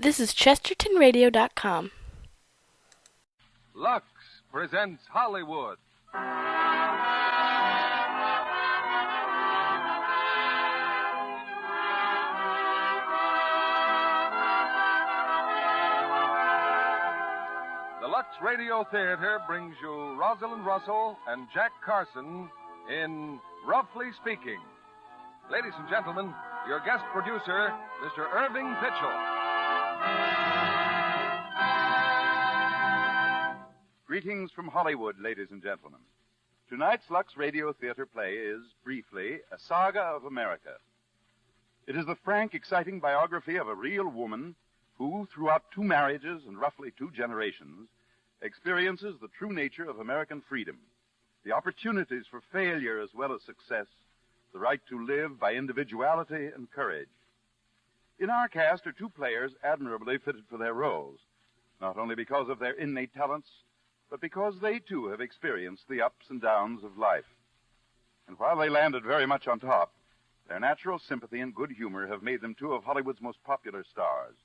This is ChestertonRadio.com. Lux presents Hollywood. The Lux Radio Theater brings you Rosalind Russell and Jack Carson in Roughly Speaking. Ladies and gentlemen, your guest producer, Mr. Irving Pitchell. Greetings from Hollywood, ladies and gentlemen. Tonight's Lux Radio Theater play is, briefly, a saga of America. It is the frank, exciting biography of a real woman who, throughout 2 marriages and roughly 2 generations, experiences the true nature of American freedom, the opportunities for failure as well as success, the right to live by individuality and courage. In our cast are 2 players admirably fitted for their roles, not only because of their innate talents, but because they, too, have experienced the ups and downs of life. And while they landed very much on top, their natural sympathy and good humor have made them 2 of Hollywood's most popular stars,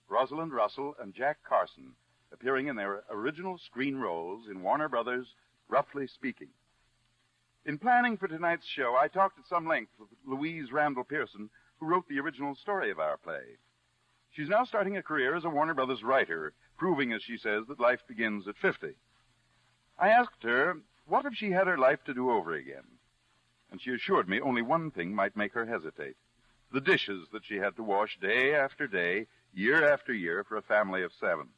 Rosalind Russell and Jack Carson, appearing in their original screen roles in Warner Brothers' Roughly Speaking. In planning for tonight's show, I talked at some length with Louise Randall Pierson, who wrote the original story of our play. She's now starting a career as a Warner Brothers writer, proving, as she says, that life begins at 50. I asked her, what if she had her life to do over again? And she assured me only one thing might make her hesitate: the dishes that she had to wash day after day, year after year, for a family of 7.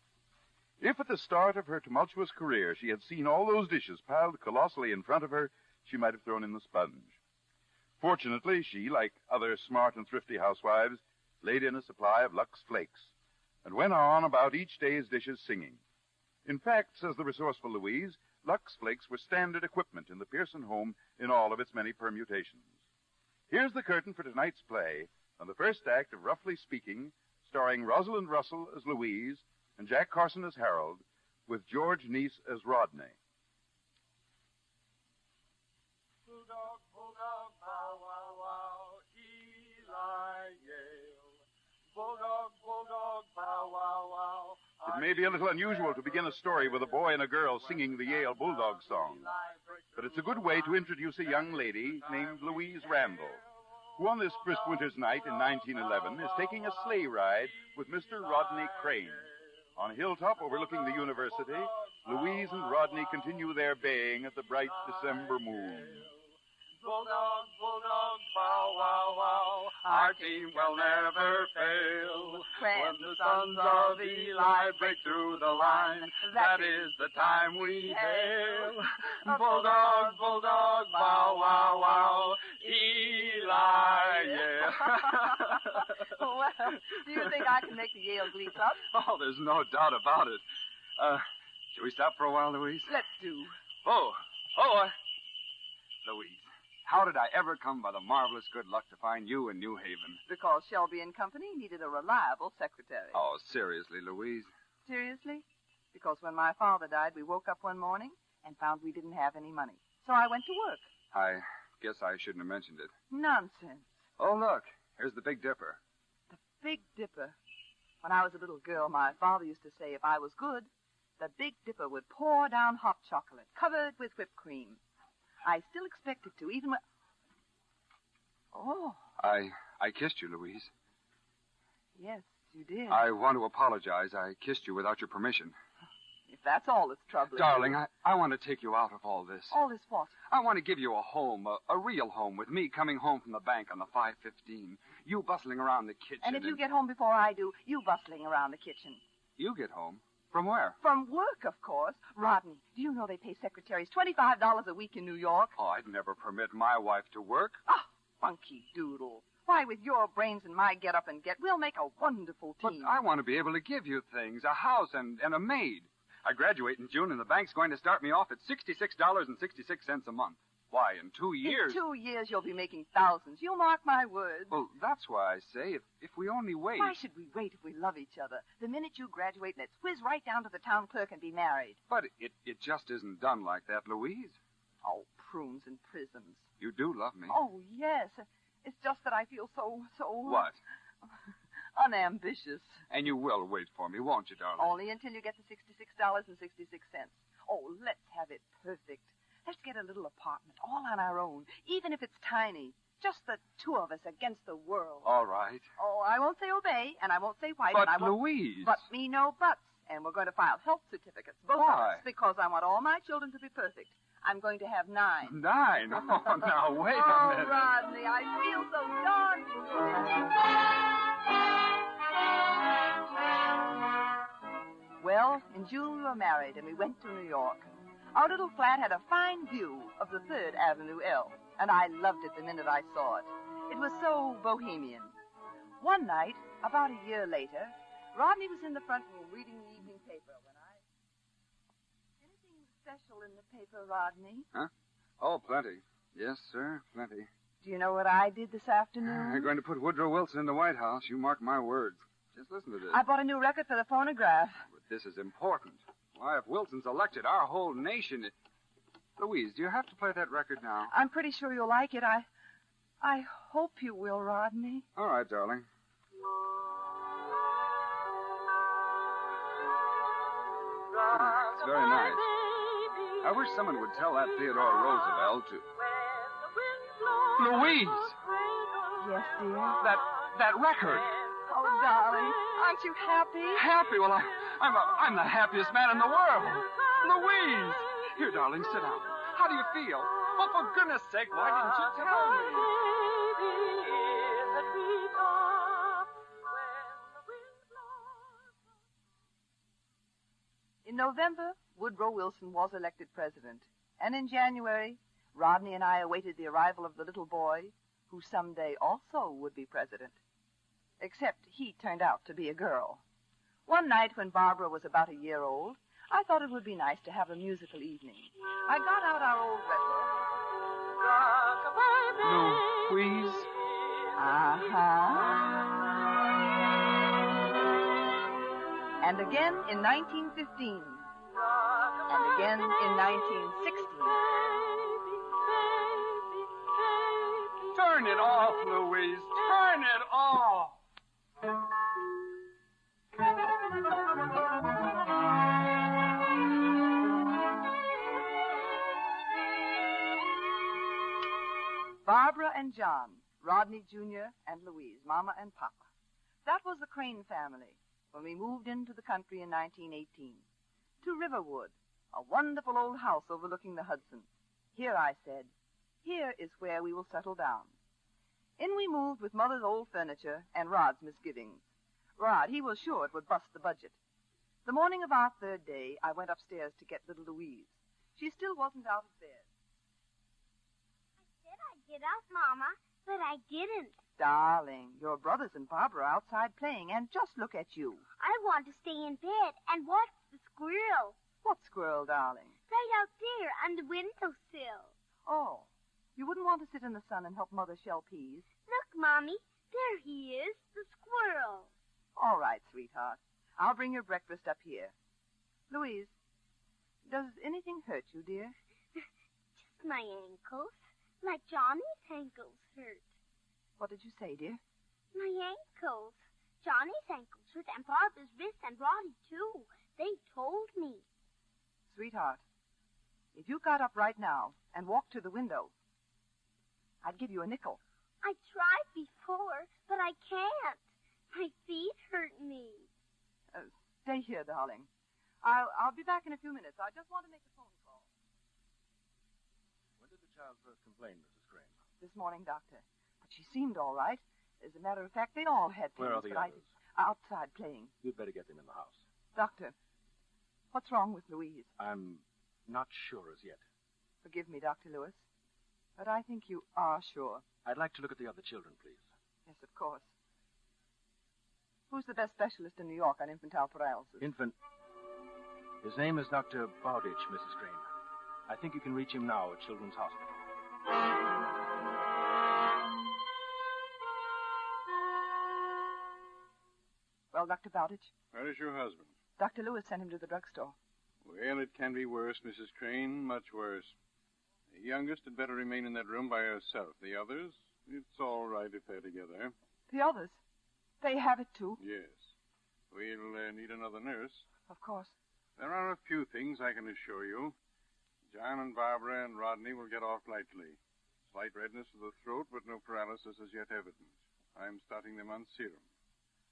If at the start of her tumultuous career she had seen all those dishes piled colossally in front of her, she might have thrown in the sponge. Fortunately, she, like other smart and thrifty housewives, laid in a supply of Lux Flakes and went on about each day's dishes singing. In fact, says the resourceful Louise, Lux Flakes were standard equipment in the Pierson home in all of its many permutations. Here's the curtain for tonight's play on the first act of Roughly Speaking, starring Rosalind Russell as Louise and Jack Carson as Harold, with George Neese as Rodney. Bulldog, bulldog, bow, wow, wow, Eli Yale. Bulldog, bulldog, bow, wow, wow. It may be a little unusual to begin a story with a boy and a girl singing the Yale Bulldog song, but it's a good way to introduce a young lady named Louise Randall, who on this crisp winter's night in 1911 is taking a sleigh ride with Mr. Rodney Crane. On a hilltop overlooking the university, Louise and Rodney continue their baying at the bright December moon. Bulldog, bulldog, bow, wow, wow, our team will never fail. When the sons of Eli break through the line, that is the time we hail. Bulldog, bulldog, bow, wow, wow, Eli, yeah. Well, do you think I can make the Yale Glee Club? Oh, there's no doubt about it. Shall we stop for a while, Louise? Let's do. Louise, how did I ever come by the marvelous good luck to find you in New Haven? Because Shelby and Company needed a reliable secretary. Oh, seriously, Louise? Seriously? Because when my father died, we woke up one morning and found we didn't have any money. So I went to work. I guess I shouldn't have mentioned it. Nonsense. Oh, look, here's the Big Dipper. The Big Dipper. When I was a little girl, my father used to say if I was good, the Big Dipper would pour down hot chocolate covered with whipped cream. I still expect it to, even when... Oh. I kissed you, Louise. Yes, you did. I want to apologize. I kissed you without your permission. If that's all that's troubling Darling, you. I want to take you out of all this. All this what? I want to give you a home, a real home, with me coming home from the bank on the 5:15. You bustling around the kitchen. And if you get home before I do, you bustling around the kitchen. You get home? From where? From work, of course. Rodney, do you know they pay secretaries $25 a week in New York? Oh, I'd never permit my wife to work. Oh, funky doodle. Why, with your brains and my get-up and get, we'll make a wonderful But team. I want to be able to give you things, a house and a maid. I graduate in June, and the bank's going to start me off at $66.66 a month. Why, in 2 years... In 2 years, you'll be making thousands. You mark my words. Well, that's why I say, if we only wait... Why should we wait if we love each other? The minute you graduate, let's whiz right down to the town clerk and be married. But it just isn't done like that, Louise. Oh, prunes and prisms. You do love me. Oh, yes. It's just that I feel so... What? Unambitious. And you will wait for me, won't you, darling? Only until you get the $66.66. Oh, let's have it perfect. Let's get a little apartment, all on our own, even if it's tiny. Just the two of us against the world. All right. Oh, I won't say obey, and I won't say white. But, and I won't... Louise... But me no buts. And we're going to file health certificates, both of Why? us, because I want all my children to be perfect. I'm going to have 9. 9? Oh, now, wait a Oh, minute. Rodney, I feel so darn good. Well, in June we were married, and we went to New York. Our little flat had a fine view of the 3rd Avenue L, and I loved it the minute I saw it. It was so bohemian. One night, about a year later, Rodney was in the front room reading the evening paper when Anything special in the paper, Rodney? Huh? Oh, plenty. Yes, sir, plenty. Do you know what I did this afternoon? They're going to put Woodrow Wilson in the White House. You mark my words. Just listen to this. I bought a new record for the phonograph. But this is important. Why, if Wilson's elected, our whole nation... Louise, do you have to play that record now? I'm pretty sure you'll like it. I hope you will, Rodney. All right, darling. It's very nice. I wish someone would tell that Theodore Roosevelt to... Louise! Yes, dear? That record! Oh, darling, aren't you happy? Happy? Well, I'm the happiest man in the world. Louise! Here, darling, sit down. How do you feel? Oh, for goodness sake, why didn't you tell me? In November, Woodrow Wilson was elected president. And in January, Rodney and I awaited the arrival of the little boy who someday also would be president. Except he turned out to be a girl. One night when Barbara was about a year old, I thought it would be nice to have a musical evening. I got out our old record. Louise? And again in 1915. And again in 1916. Turn it off, Louise. Turn it off. Barbara and John, Rodney Jr. and Louise, Mama and Papa. That was the Crane family when we moved into the country in 1918. To Riverwood, a wonderful old house overlooking the Hudson. Here, I said, here is where we will settle down. In we moved with Mother's old furniture and Rod's misgivings. Rod, he was sure it would bust the budget. The morning of our 3rd day, I went upstairs to get little Louise. She still wasn't out of bed. I said I'd get up, Mama, but I didn't. Darling, your brothers and Barbara are outside playing, and just look at you. I want to stay in bed and watch the squirrel. What squirrel, darling? Right out there on the windowsill. Oh, you wouldn't want to sit in the sun and help Mother shell peas? Look, Mommy, there he is, the squirrel. All right, sweetheart. I'll bring your breakfast up here. Louise, does anything hurt you, dear? Just my ankles, like Johnny's ankles hurt. What did you say, dear? My ankles. Johnny's ankles hurt, and Barbara's wrist, and Roddy, too. They told me. Sweetheart, if you got up right now and walked to the window, I'd give you a nickel. I tried before, but I can't. My feet hurt me. Stay here, darling. I'll be back in a few minutes. I just want to make a phone call. When did the child first complain, Mrs. Crane? This morning, Doctor. But she seemed all right. As a matter of fact, they all had pains. Where are the but others? Outside playing. You'd better get them in the house. Doctor, what's wrong with Louise? I'm not sure as yet. Forgive me, Dr. Lewis, but I think you are sure. I'd like to look at the other children, please. Yes, of course. Who's the best specialist in New York on infantile paralysis? His name is Dr. Bowditch, Mrs. Crane. I think you can reach him now at Children's Hospital. Well, Dr. Bowditch, Where is your husband? Dr. Lewis sent him to the drugstore. Well, it can be worse, Mrs. Crane, much worse. The youngest had better remain in that room by herself. The others, it's all right if they're together. The others? They have it, too? Yes. We'll need another nurse. Of course. There are a few things I can assure you. John and Barbara and Rodney will get off lightly. Slight redness of the throat, but no paralysis as yet evident. I'm starting them on serum.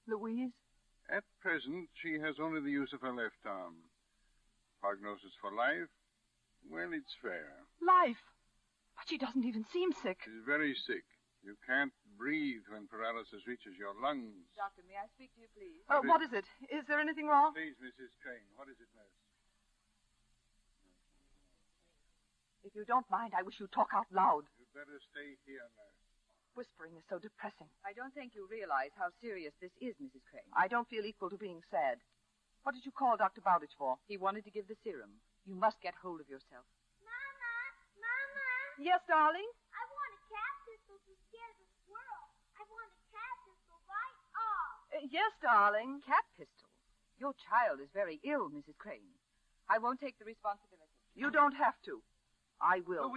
Louise? At present, she has only the use of her left arm. Prognosis for life? Well, it's fair. Life? But she doesn't even seem sick. She's very sick. You can't breathe when paralysis reaches your lungs. Doctor, may I speak to you, please? What is it? Is there anything wrong? Please, Mrs. Crane. What is it, nurse? If you don't mind, I wish you'd talk out loud. You'd better stay here, nurse. Whispering is so depressing. I don't think you realize how serious this is, Mrs. Crane. I don't feel equal to being sad. What did you call Dr. Bowditch for? He wanted to give the serum. You must get hold of yourself. Mama! Mama! Yes, darling? I want a cat pistol to scare the squirrel. I want a cat pistol right off. Yes, darling. Cat pistol? Your child is very ill, Mrs. Crane. I won't take the responsibility. You don't have to. I will.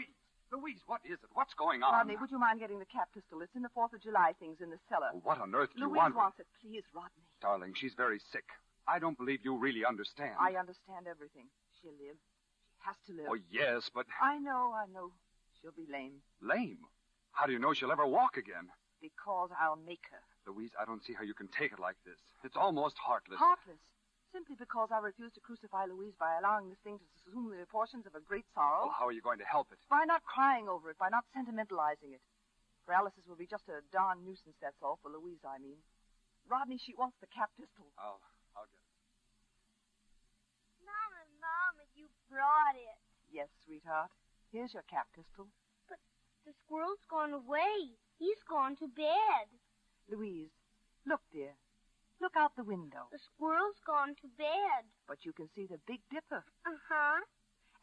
Louise, what is it? What's going on? Rodney, would you mind getting the cat pistol? It's in the 4th of July things in the cellar. Oh, what on earth do you Louise want? wants it. Please, Rodney. Darling, she's very sick. I don't believe you really understand. I understand everything. She'll live. She has to live. Oh, yes, but... I know. She'll be lame. Lame? How do you know she'll ever walk again? Because I'll make her. Louise, I don't see how you can take it like this. It's almost heartless. Heartless? Simply because I refuse to crucify Louise by allowing this thing to assume the proportions of a great sorrow? Well, how are you going to help it? By not crying over it, by not sentimentalizing it. Paralysis will be just a darn nuisance, that's all, for Louise, I mean. Rodney, she wants the cat pistol. I'll get it. Mama, you brought it. Yes, sweetheart. Here's your cat pistol. But the squirrel's gone away. He's gone to bed. Louise, look, dear. Look out the window. The squirrel's gone to bed. But you can see the Big Dipper. Uh-huh.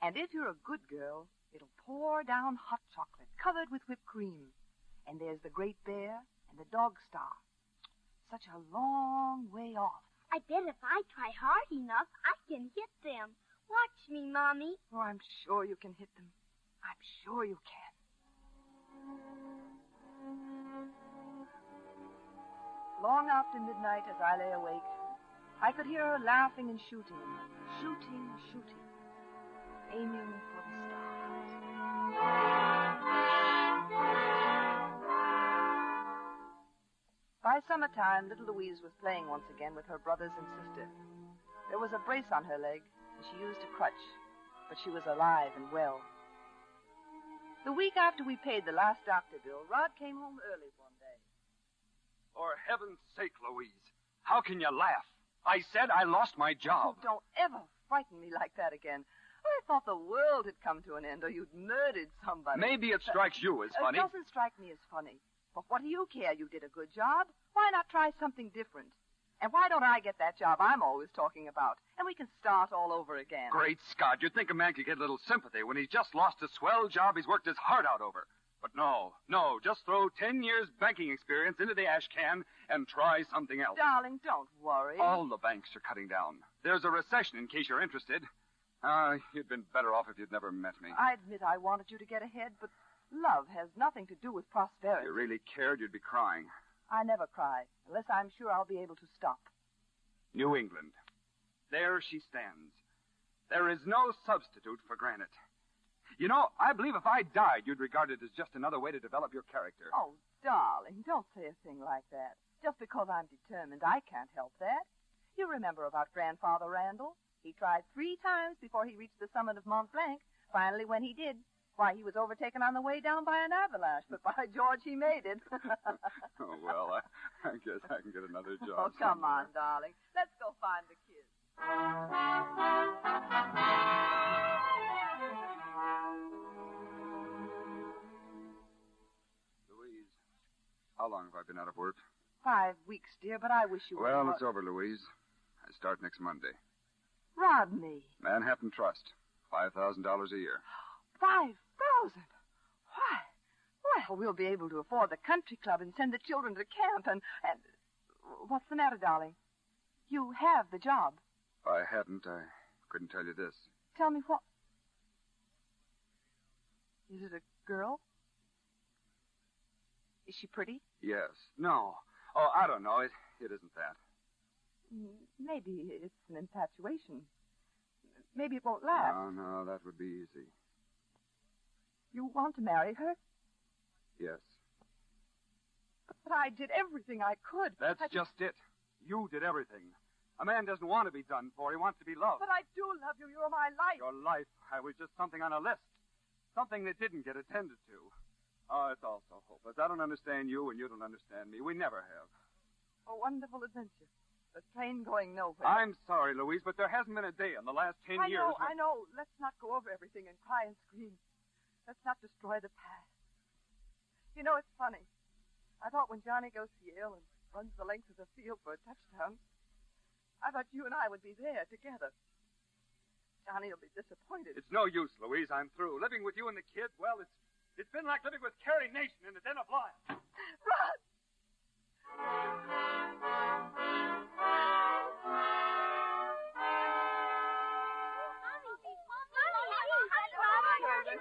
And if you're a good girl, it'll pour down hot chocolate covered with whipped cream. And there's the Great Bear and the Dog Star. Such a long way off. I bet if I try hard enough, I can hit them. Watch me, Mommy. Oh, I'm sure you can hit them. I'm sure you can. Long after midnight, as I lay awake, I could hear her laughing and shooting, aiming for the stars. By summertime, little Louise was playing once again with her brothers and sister. There was a brace on her leg, and she used a crutch, but she was alive and well. The week after we paid the last doctor bill, Rod came home early one day. For heaven's sake, Louise, how can you laugh? I said I lost my job. Oh, don't ever frighten me like that again. I thought the world had come to an end, or you'd murdered somebody. Maybe it strikes you as funny. It doesn't strike me as funny. But what do you care? You did a good job. Why not try something different? And why don't I get that job I'm always talking about? And we can start all over again. Great Scott, you'd think a man could get a little sympathy when he's just lost a swell job he's worked his heart out over. But no, just throw 10 years banking experience into the ash can and try something else. Darling, don't worry. All the banks are cutting down. There's a recession, in case you're interested. You'd been better off if you'd never met me. I admit I wanted you to get ahead, but love has nothing to do with prosperity. If you really cared, you'd be crying. I never cry, unless I'm sure I'll be able to stop. New England. There she stands. There is no substitute for granite. You know, I believe if I died, you'd regard it as just another way to develop your character. Oh, darling, don't say a thing like that. Just because I'm determined, I can't help that. You remember about Grandfather Randall? He tried 3 times before he reached the summit of Mont Blanc. Finally, when he did, why, he was overtaken on the way down by an avalanche. But by George, he made it. Oh, well, I guess I can get another Oh, job. come on, darling. Let's go find the kids. Louise, how long have I been out of work? 5 weeks, dear, but I wish you would. Well, it's over, Louise. I start next Monday. Rodney. Manhattan Trust. $5,000 a year. 5,000? Why? Well, we'll be able to afford the country club and send the children to camp and... What's the matter, darling? You have the job. If I hadn't, I couldn't tell you this. Tell me what... Is it a girl? Is she pretty? Yes. No. Oh, I don't know. it isn't that. Maybe it's an infatuation. Maybe it won't last. No, that would be easy. You want to marry her? Yes. But I did everything I could. That's just it. You did everything. A man doesn't want to be done for. He wants to be loved. But I do love you. You're my life. Your life, I was just something on a list. Something that didn't get attended to. Oh, it's all so hopeless. I don't understand you, and you don't understand me. We never have. A wonderful adventure. The train going nowhere. I'm sorry, Louise, but there hasn't been a day in the last 10 years. I know. Let's not go over everything and cry and scream. Let's not destroy the past. You know, it's funny. I thought when Johnny goes to Yale and runs the length of the field for a touchdown, I thought you and I would be there together. Johnny will be disappointed. It's no use, Louise. I'm through. Living with you and the kids, well, it's been like living with Carrie Nation in the Den of Lions. Run!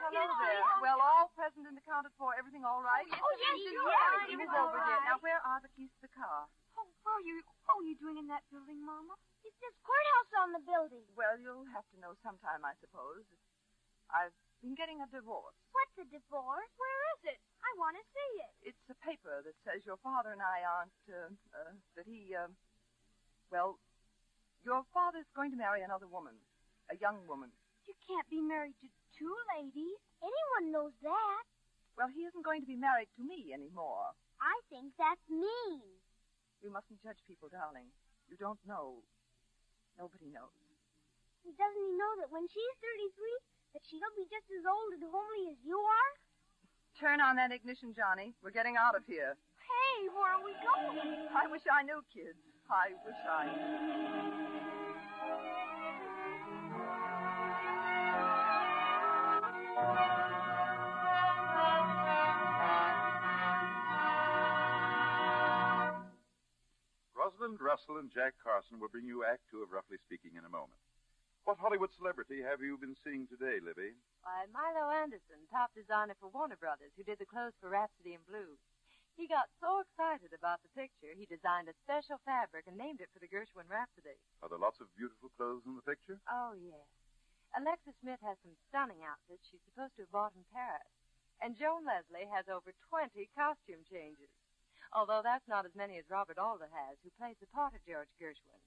Hello there. Well, all present and accounted for. Everything all right? Oh, yes, Everything is over here. Now, where are the keys to the car? Oh, what are you doing in that building, Mama? It says courthouse on the building. Well, you'll have to know sometime, I suppose. I've been getting a divorce. What's a divorce? Where is it? I want to see it. It's a paper that says your father and I aren't, well, your father's going to marry another woman, a young woman. You can't be married to two ladies. Anyone knows that. Well, he isn't going to be married to me anymore. I think that's mean. We mustn't judge people, darling. You don't know. Nobody knows. Doesn't he know that when she's 33, that she'll be just as old and homely as you are? Turn on that ignition, Johnny. We're getting out of here. Hey, where are we going? I wish I knew, kids. I wish I knew. Rosalind, Russell, and Jack Carson will bring you Act Two of Roughly Speaking in a moment. What Hollywood celebrity have you been seeing today, Libby? Why, Milo Anderson, top designer for Warner Brothers, who did the clothes for Rhapsody in Blue. He got so excited about the picture, he designed a special fabric and named it for the Gershwin Rhapsody. Are there lots of beautiful clothes in the picture? Oh, yes. Alexa Smith has some stunning outfits she's supposed to have bought in Paris. And Joan Leslie has over 20 costume changes. Although that's not as many as Robert Alda has, who plays the part of George Gershwin.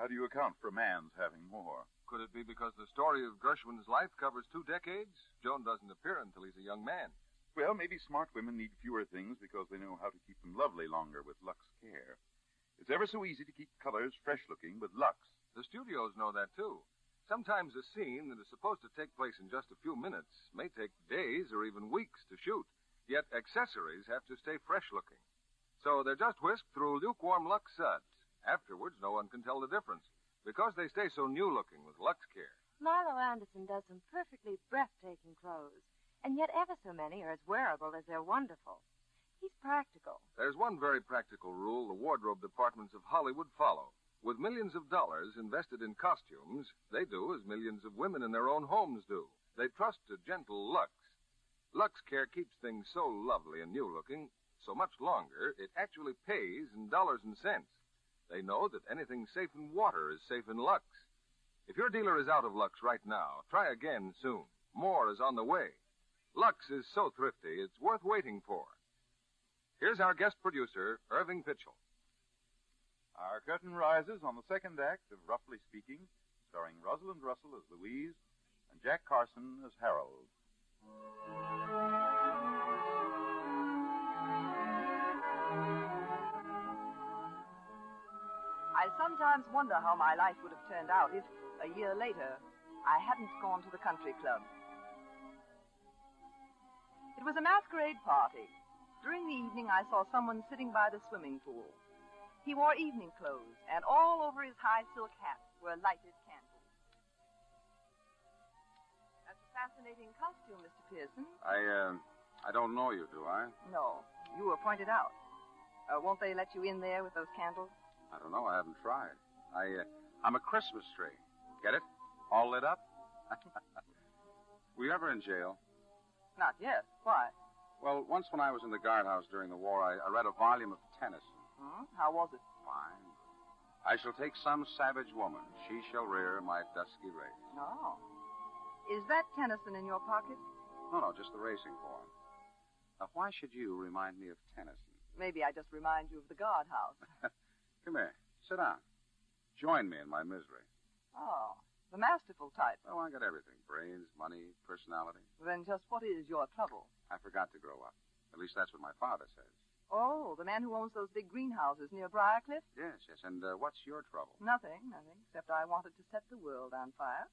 How do you account for a man's having more? Could it be because the story of Gershwin's life covers 2 decades? Joan doesn't appear until he's a young man. Well, maybe smart women need fewer things because they know how to keep them lovely longer with Lux Care. It's ever so easy to keep colors fresh-looking with Lux. The studios know that, too. Sometimes a scene that is supposed to take place in just a few minutes may take days or even weeks to shoot, yet accessories have to stay fresh-looking. So they're just whisked through lukewarm Lux suds. Afterwards, no one can tell the difference, because they stay so new-looking with Lux Care. Milo Anderson does some perfectly breathtaking clothes, and yet ever so many are as wearable as they're wonderful. He's practical. There's one very practical rule the wardrobe departments of Hollywood follow. With millions of dollars invested in costumes, they do as millions of women in their own homes do. They trust to gentle Lux. Lux Care keeps things so lovely and new-looking so much longer, it actually pays in dollars and cents. They know that anything safe in water is safe in Lux. If your dealer is out of Lux right now, try again soon. More is on the way. Lux is so thrifty, it's worth waiting for. Here's our guest producer, Irving Pitchell. Our curtain rises on the second act of Roughly Speaking, starring Rosalind Russell as Louise and Jack Carson as Harold. I sometimes wonder how my life would have turned out if, a year later, I hadn't gone to the country club. It was a masquerade party. During the evening, I saw someone sitting by the swimming pool. He wore evening clothes, and all over his high silk hat were lighted candles. That's a fascinating costume, Mr. Pierson. I don't know you, do I? No, you were pointed out. Won't they let you in there with those candles? I don't know. I haven't tried. I'm a Christmas tree. Get it? All lit up? Were you ever in jail? Not yet. Why? Well, once when I was in the guardhouse during the war, I read a volume of Tennyson. How was it? Fine. I shall take some savage woman. She shall rear my dusky race. Oh. Is that Tennyson in your pocket? No, just the racing form. Now, why should you remind me of Tennyson? Maybe I just remind you of the guardhouse. Come here. Sit down. Join me in my misery. Oh, the masterful type. Oh, I got everything. Brains, money, personality. Then just what is your trouble? I forgot to grow up. At least that's what my father says. Oh, the man who owns those big greenhouses near Briarcliff? Yes. And what's your trouble? Nothing, except I wanted to set the world on fire.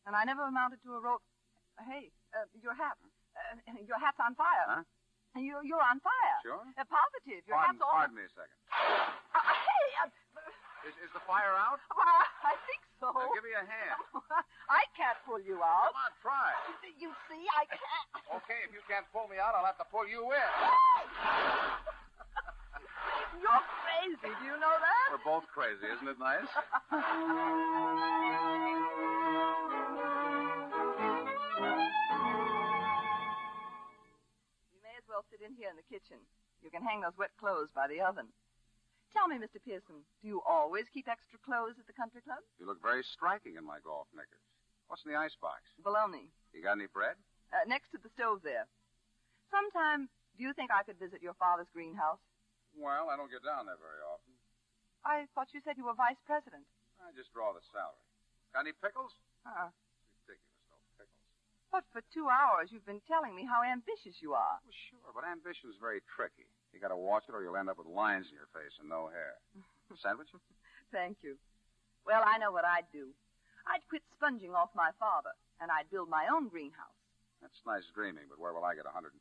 And I never amounted to a rope. Hey, your hat. Your hat's on fire. Huh? You're on fire. Sure? Positive. Your hat's all... Pardon me a second. Is the fire out? I think so. Give me a hand. I can't pull you out. Come on, try. You see, I can't. Okay, if you can't pull me out, I'll have to pull you in. You're crazy. Do you know that? We're both crazy. Isn't it nice? You may as well sit in here in the kitchen. You can hang those wet clothes by the oven. Tell me, Mr. Pierson, do you always keep extra clothes at the country club? You look very striking in my golf knickers. What's in the icebox? Bologna. You got any bread? Next to the stove there. Sometime, do you think I could visit your father's greenhouse? Well, I don't get down there very often. I thought you said you were vice president. I just draw the salary. Got any pickles? Ridiculous, no pickles. But for 2 hours, you've been telling me how ambitious you are. Well, sure, but ambition's very tricky. You got to watch it or you'll end up with lines in your face and no hair. Sandwich? Thank you. Well, I know what I'd do. I'd quit sponging off my father, and I'd build my own greenhouse. That's nice dreaming, but where will I get $125,000?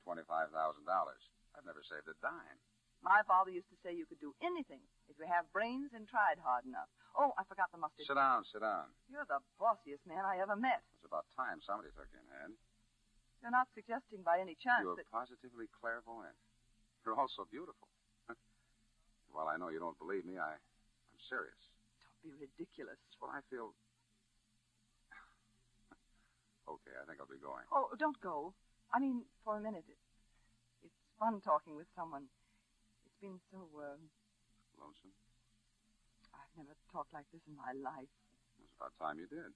I've never saved a dime. My father used to say you could do anything if you have brains and tried hard enough. Oh, I forgot the mustard. Sit down. You're the bossiest man I ever met. It's about time somebody took you in hand. You're not suggesting by any chance You're that... positively clairvoyant. You're also beautiful. Well, I know you don't believe me. I'm serious. Don't be ridiculous. That's what I feel. Okay, I think I'll be going. Oh, don't go. I mean, for a minute. It's fun talking with someone. It's been so, Lonesome? I've never talked like this in my life. It's about time you did.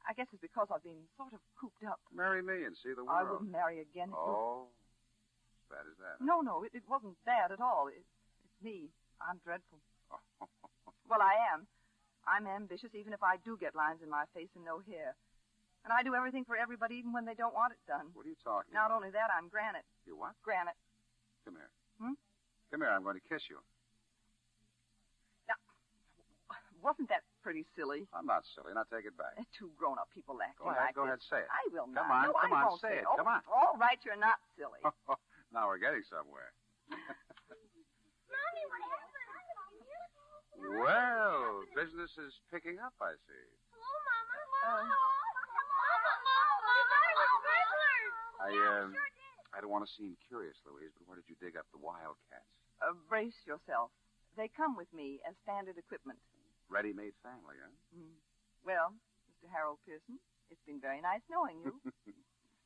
I guess it's because I've been sort of cooped up. Marry me and see the world. I wouldn't marry again. Oh, as bad as that. No, it wasn't bad at all. It's me. I'm dreadful. Oh. Well, I am. I'm ambitious even if I do get lines in my face and no hair. And I do everything for everybody even when they don't want it done. What are you talking Not about? only that, I'm granite. You what? Granite. Come here. Come here, I'm going to kiss you. Now, wasn't that pretty silly? I'm not silly. Now take it back. Two grown-up people acting Go ahead, say it. I will not. Come on, no, come I on, won't say it. Oh, Come on. All right, you're not silly. Now we're getting somewhere. Mommy, what happened? Well, business is picking up, I see. Hello, Mama. Mama. I don't want to seem curious, Louise, but where did you dig up the wildcats? Brace yourself. They come with me as standard equipment. Ready-made family, huh? Well, Mr. Harold Pierson, it's been very nice knowing you.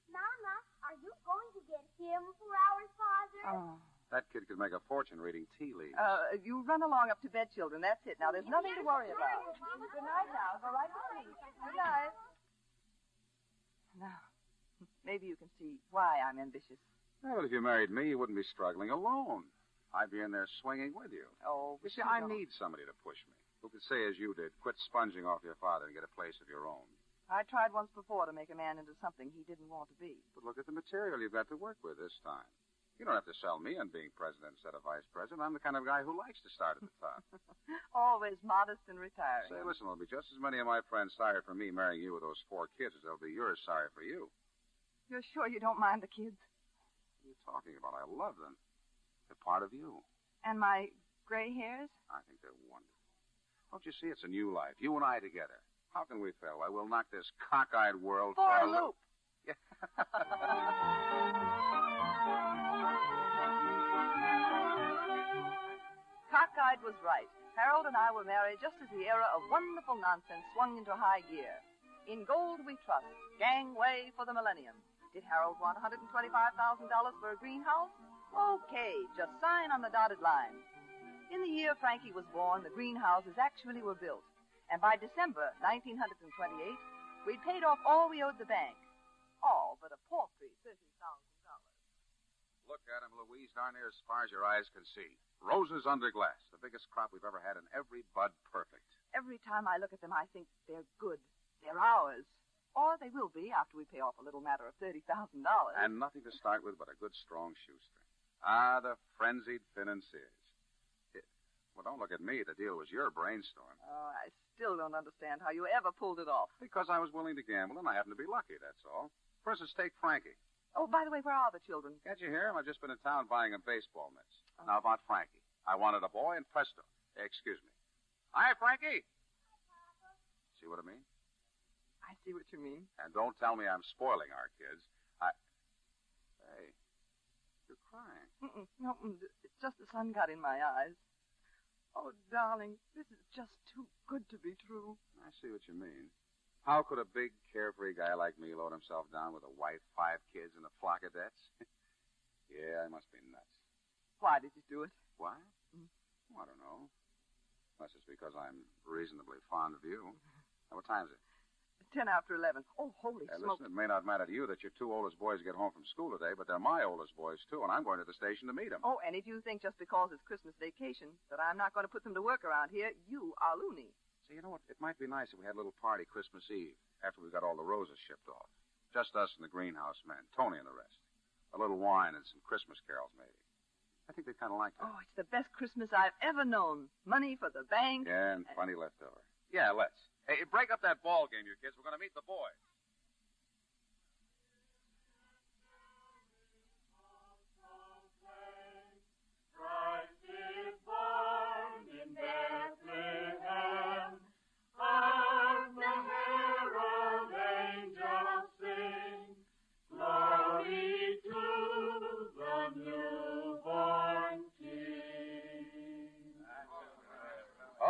Mama, are you going to get him for our father? Oh. That kid could make a fortune reading tea leaves. You run along up to bed, children. That's it. Now, there's nothing to worry about. Good night now. Go right to sleep. Good night. Now, maybe you can see why I'm ambitious. Well, if you married me, you wouldn't be struggling alone. I'd be in there swinging with you. Oh, you see, I need somebody to push me. Who could say, as you did, quit sponging off your father and get a place of your own. I tried once before to make a man into something he didn't want to be. But look at the material you've got to work with this time. You don't have to sell me on being president instead of vice president. I'm the kind of guy who likes to start at the top. Always modest and retiring. Say, listen, there'll be just as many of my friends sorry for me marrying you with those 4 kids as there'll be yours sorry for you. You're sure you don't mind the kids? What are you talking about? I love them. They're part of you. And my gray hairs? I think they're wonderful. Don't you see? It's a new life. You and I together. How can we fail? I will knock this cockeyed world for a loop. Yeah. Cockeyed was right. Harold and I were married just as the era of wonderful nonsense swung into high gear. In gold we trust. Gangway for the millennium. Did Harold want $125,000 for a greenhouse? Okay, just sign on the dotted line. In the year Frankie was born, the greenhouses actually were built. And by December 1928, we'd paid off all we owed the bank. All but a paltry $30,000. Look at them, Louise, darn near as far as your eyes can see. Roses under glass, the biggest crop we've ever had, and every bud perfect. Every time I look at them, I think they're good. They're ours. Or they will be after we pay off a little matter of $30,000. And nothing to start with but a good, strong shoestring. Ah, the frenzied financiers. Well, don't look at me. The deal was your brainstorm. Oh, I still don't understand how you ever pulled it off. Because I was willing to gamble, and I happened to be lucky, that's all. For instance, take Frankie. Oh, by the way, where are the children? Can't you hear him? I've just been in town buying him baseball mitts. Oh. Now, about Frankie. I wanted a boy, and presto. Excuse me. Hi, Frankie. See what I mean? I see what you mean. And don't tell me I'm spoiling our kids. Hey, you're crying. No, it's just the sun got in my eyes. Oh, darling, this is just too good to be true. I see what you mean. How could a big, carefree guy like me load himself down with a wife, 5 kids, and a flock of debts? Yeah, I must be nuts. Why did you do it? Why? Well, I don't know. Unless it's because I'm reasonably fond of you. Now, what time is it? 10 after 11. Oh, holy smoke. Listen, it may not matter to you that your 2 oldest boys get home from school today, but they're my oldest boys, too, and I'm going to the station to meet them. Oh, and if you think just because it's Christmas vacation that I'm not going to put them to work around here, you are loony. So, you know what? It might be nice if we had a little party Christmas Eve after we got all the roses shipped off. Just us and the greenhouse men, Tony and the rest. A little wine and some Christmas carols, maybe. I think they'd kind of like that. Oh, it's the best Christmas I've ever known. Money for the bank. Yeah, and plenty left over. Yeah, let's. Hey, break up that ball game, you kids. We're going to meet the boys. Christ is born in Bethlehem. Hark the herald angels sing. Glory to the newborn King.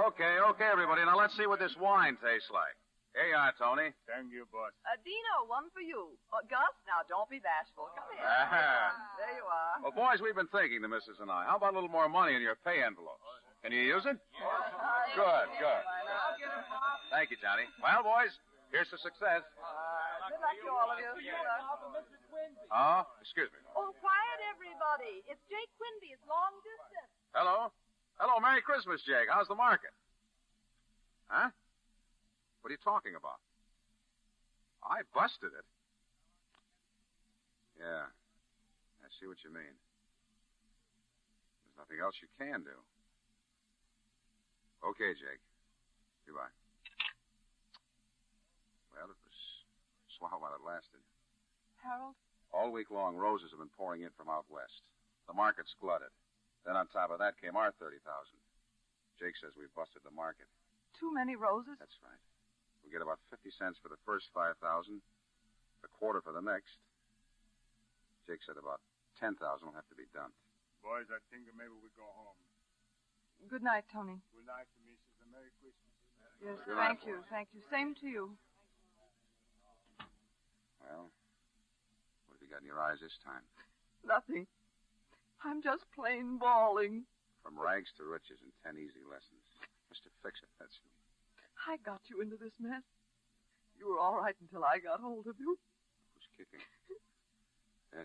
Okay, everybody. Now let's see what this wine tastes like. Here you are, Tony. Thank you, boss. Dino, one for you. Gus, now don't be bashful. Come here. There you are. Well, boys, we've been thinking, the missus and I. How about a little more money in your pay envelopes? Can you use it? Good. Thank you, Johnny. Well, boys, here's to success. Good luck to all of you. Good luck. Oh, excuse me. Oh, quiet, everybody. It's Jake Quinby. It's long distance. Hello, Merry Christmas, Jake. How's the market? Huh? What are you talking about? I busted it. Yeah, I see what you mean. There's nothing else you can do. Okay, Jake. Goodbye. Well, it was swell while it lasted. Harold? All week long, roses have been pouring in from out west. The market's glutted. Then on top of that came our 30,000. Jake says we busted the market. Too many roses? That's right. We get about 50 cents for the first 5,000, a quarter for the next. Jake said about 10,000 will have to be dumped. Boys, I think that maybe we go home. Good night, Tony. Good night, Mrs. And Merry Christmas. Yes, Good thank night, you. boys. Thank you. Same to you. Well, what have you got in your eyes this time? Nothing. I'm just plain bawling. From rags to riches in 10 easy lessons. Mr. Fix-It, that's me. I got you into this mess. You were all right until I got hold of you. Who's kicking?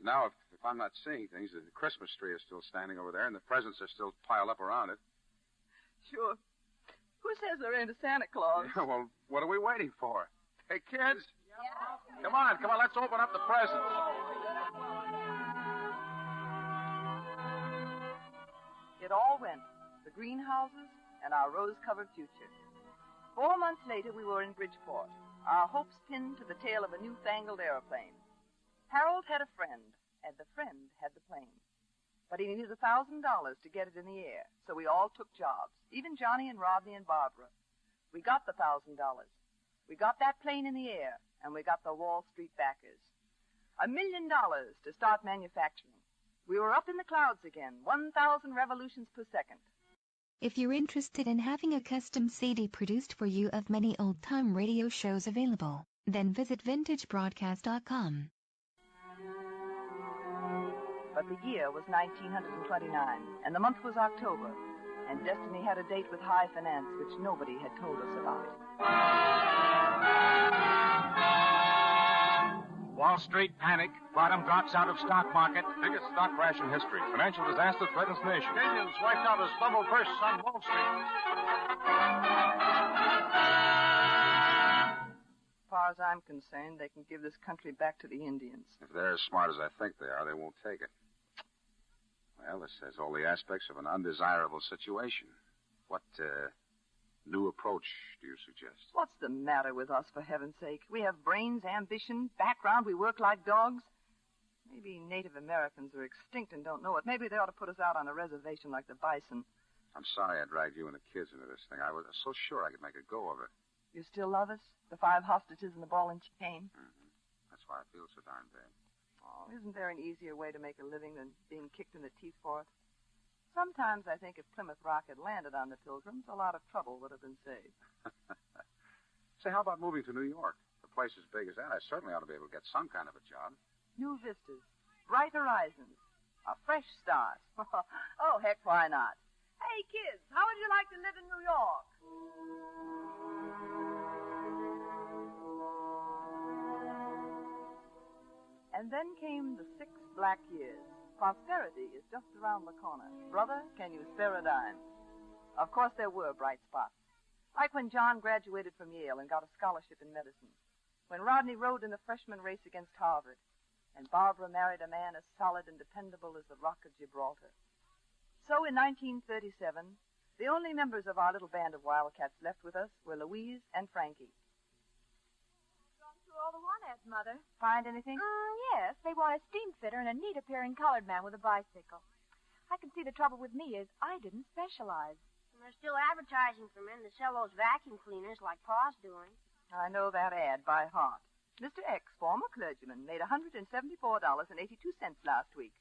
Now, if I'm not seeing things, the Christmas tree is still standing over there, and the presents are still piled up around it. Sure. Who says there ain't a Santa Claus? Yeah, well, what are we waiting for? Hey, kids. Come on, let's open up the presents. It all went. The greenhouses and our rose-covered future. 4 months later, we were in Bridgeport, our hopes pinned to the tail of a newfangled aeroplane. Harold had a friend, and the friend had the plane. But he needed $1,000 to get it in the air, so we all took jobs, even Johnny and Rodney and Barbara. We got the $1,000. We got that plane in the air, and we got the Wall Street backers. $1 million to start manufacturing. We were up in the clouds again, 1,000 revolutions per second. If you're interested in having a custom CD produced for you of many old-time radio shows available, then visit vintagebroadcast.com. But the year was 1929, and the month was October. And Destiny had a date with high finance, which nobody had told us about. Wall Street panic. Bottom drops out of stock market. Biggest stock crash in history. Financial disaster threatens nation. Indians wiped out as bubble bursts on Wall Street. As far as I'm concerned, they can give this country back to the Indians. If they're as smart as I think they are, they won't take it. Well, this has all the aspects of an undesirable situation. What, new approach do you suggest? What's the matter with us, for heaven's sake? We have brains, ambition, background. We work like dogs. Maybe Native Americans are extinct and don't know it. Maybe they ought to put us out on a reservation like the bison. I'm sorry I dragged you and the kids into this thing. I was so sure I could make a go of it. You still love us? The 5 hostages and the ball and chain? Mm-hmm. That's why I feel so darn bad. Oh, isn't there an easier way to make a living than being kicked in the teeth for it? Sometimes I think if Plymouth Rock had landed on the Pilgrims, a lot of trouble would have been saved. Say, how about moving to New York? A place as big as that, I certainly ought to be able to get some kind of a job. New vistas, bright horizons, a fresh start. Oh, heck, why not? Hey, kids, how would you like to live in New York? And then came the 6 black years. Prosperity is just around the corner. Brother, can you spare a dime? Of course, there were bright spots. Like when John graduated from Yale and got a scholarship in medicine. When Rodney rode in the freshman race against Harvard. And Barbara married a man as solid and dependable as the Rock of Gibraltar. So in 1937, the only members of our little band of wildcats left with us were Louise and Frankie. All the want ads, Mother. Find anything? Yes. They want a steam fitter and a neat-appearing colored man with a bicycle. I can see the trouble with me is I didn't specialize. And they're still advertising for men to sell those vacuum cleaners like Pa's doing. I know that ad by heart. Mr. X, former clergyman, made $174.82 last week.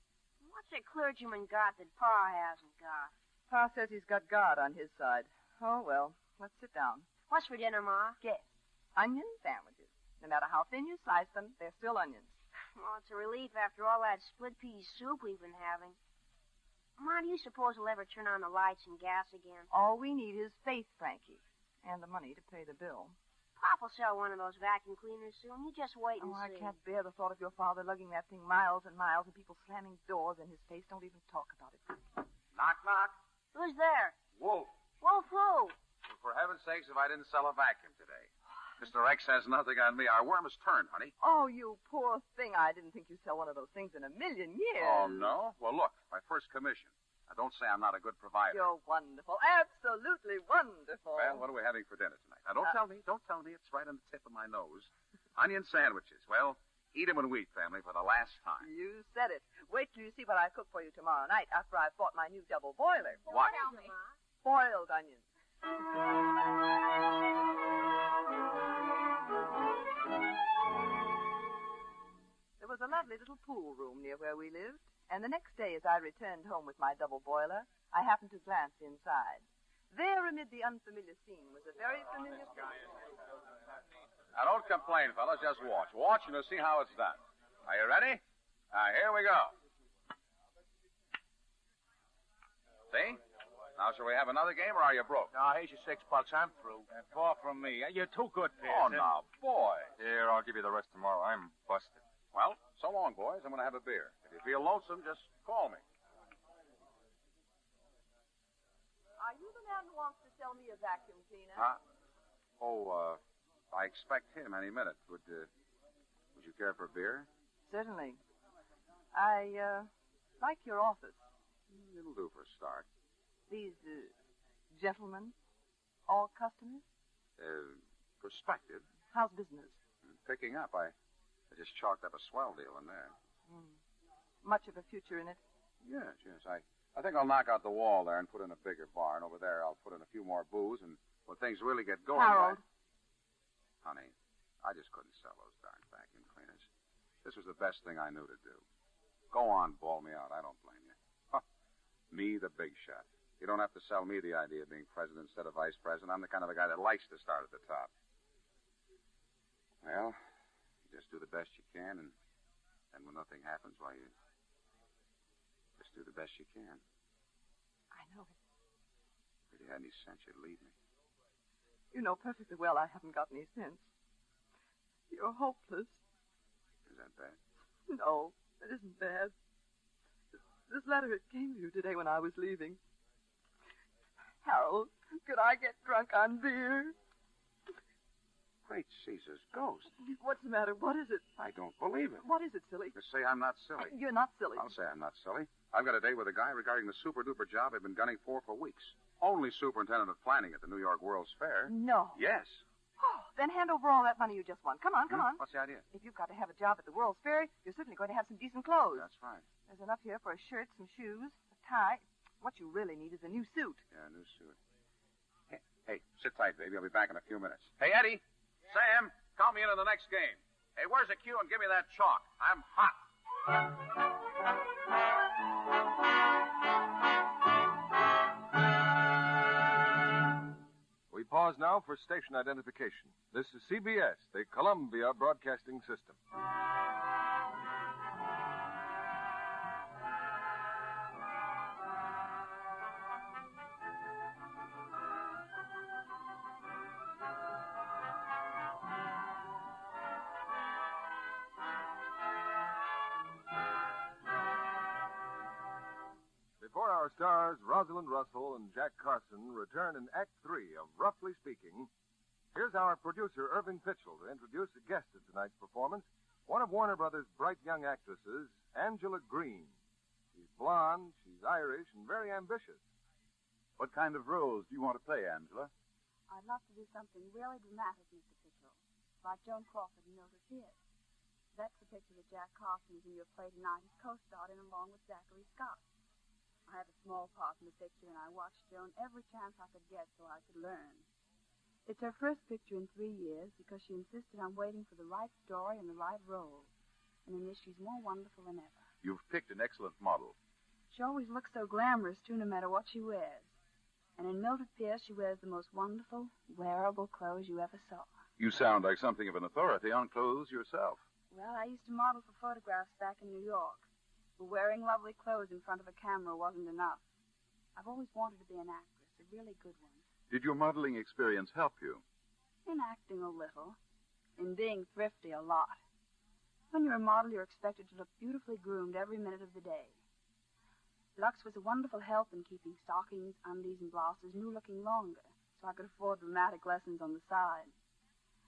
What's a clergyman got that Pa hasn't got? Pa says he's got God on his side. Oh, well, let's sit down. What's for dinner, Ma? Guess. Onion sandwiches. No matter how thin you slice them, they're still onions. Well, it's a relief after all that split pea soup we've been having. Ma, do you suppose we'll ever turn on the lights and gas again? All we need is faith, Frankie, and the money to pay the bill. Pop will sell one of those vacuum cleaners soon. You just wait and see. I can't bear the thought of your father lugging that thing miles and miles and people slamming doors in his face. Don't even talk about it. Knock, knock. Who's there? Wolf. Wolf who? Well, for heaven's sakes, if I didn't sell a vacuum today. Mr. X has nothing on me. Our worm has turned, honey. Oh, you poor thing. I didn't think you'd sell one of those things in a million years. Oh, no? Well, look, my first commission. Now, don't say I'm not a good provider. You're wonderful. Absolutely wonderful. Well, what are we having for dinner tonight? Now, don't tell me. Don't tell me. It's right on the tip of my nose. Onion sandwiches. Well, eat 'em and wheat, family, for the last time. You said it. Wait till you see what I cook for you tomorrow night after I've bought my new double boiler. What? Tell me. Boiled onions. There was a lovely little pool room near where we lived, and the next day as I returned home with my double boiler, I happened to glance inside. There, amid the unfamiliar scene, was a very familiar figure. Now, don't complain, fellas. Just watch. Watch and you'll see how it's done. Are you ready? Here we go. See? Now, shall we have another game, or are you broke? Now, here's your $6. I'm through. Far from me. You're too good, Oh, Pierson. now, boy. Here, I'll give you the rest tomorrow. I'm busted. Well, so long, boys. I'm going to have a beer. If you feel lonesome, just call me. Are you the man who wants to sell me a vacuum cleaner? Huh? Oh, I expect him any minute. Would you care for a beer? Certainly. I like your office. It'll do for a start. These gentlemen, all customers? Prospective. How's business? Picking up. I just chalked up a swell deal in there. Much of a future in it? Yes. I think I'll knock out the wall there and put in a bigger bar, and over there I'll put in a few more booths, and when things really get going... Harold. Honey, I just couldn't sell those darn vacuum cleaners. This was the best thing I knew to do. Go on, bawl me out. I don't blame you. Huh. Me, the big shot. You don't have to sell me the idea of being president instead of vice president. I'm the kind of a guy that likes to start at the top. Well, you just do the best you can, and when nothing happens, why, you just do the best you can. I know it. If you had any sense, you'd leave me. You know perfectly well I haven't got any sense. You're hopeless. Is that bad? No, it isn't bad. This letter, it came to you today when I was leaving. Harold, could I get drunk on beer? Great Caesar's ghost. What's the matter? What is it? I don't believe it. What is it, silly? You say I'm not silly. You're not silly. I'll say I'm not silly. I've got a date with a guy regarding the super-duper job I've been gunning for weeks. Only superintendent of planning at the New York World's Fair. No. Yes. Oh, then hand over all that money you just won. Come on, come on. What's the idea? If you've got to have a job at the World's Fair, you're certainly going to have some decent clothes. That's right. There's enough here for a shirt, some shoes, a tie. What you really need is a new suit. Yeah, a new suit. Hey, sit tight, baby. I'll be back in a few minutes. Hey, Eddie. Sam, call me in the next game. Hey, where's the cue and give me that chalk? I'm hot. We pause now for station identification. This is CBS, the Columbia Broadcasting System. Before our stars, Rosalind Russell and Jack Carson, return in Act 3 of Roughly Speaking, here's our producer, Irving Pitchell, to introduce a guest at tonight's performance, one of Warner Brothers' bright young actresses, Angela Green. She's blonde, she's Irish, and very ambitious. What kind of roles do you want to play, Angela? I'd love to do something really dramatic, Mr. Pitchell, like Joan Crawford and Mildred Pierce. That's the picture that Jack Carson is in your play tonight. He's co-starred in along with Zachary Scott. I had a small part in the picture, and I watched Joan every chance I could get so I could learn. It's her first picture in 3 years because she insisted on waiting for the right story and the right role. And in this, she's more wonderful than ever. You've picked an excellent model. She always looks so glamorous, too, no matter what she wears. And in Mildred Pierce, she wears the most wonderful, wearable clothes you ever saw. You sound like something of an authority on clothes yourself. Well, I used to model for photographs back in New York. But wearing lovely clothes in front of a camera wasn't enough. I've always wanted to be an actress, a really good one. Did your modeling experience help you? In acting a little. In being thrifty a lot. When you're a model, you're expected to look beautifully groomed every minute of the day. Lux was a wonderful help in keeping stockings, undies, and blouses new looking longer, so I could afford dramatic lessons on the side.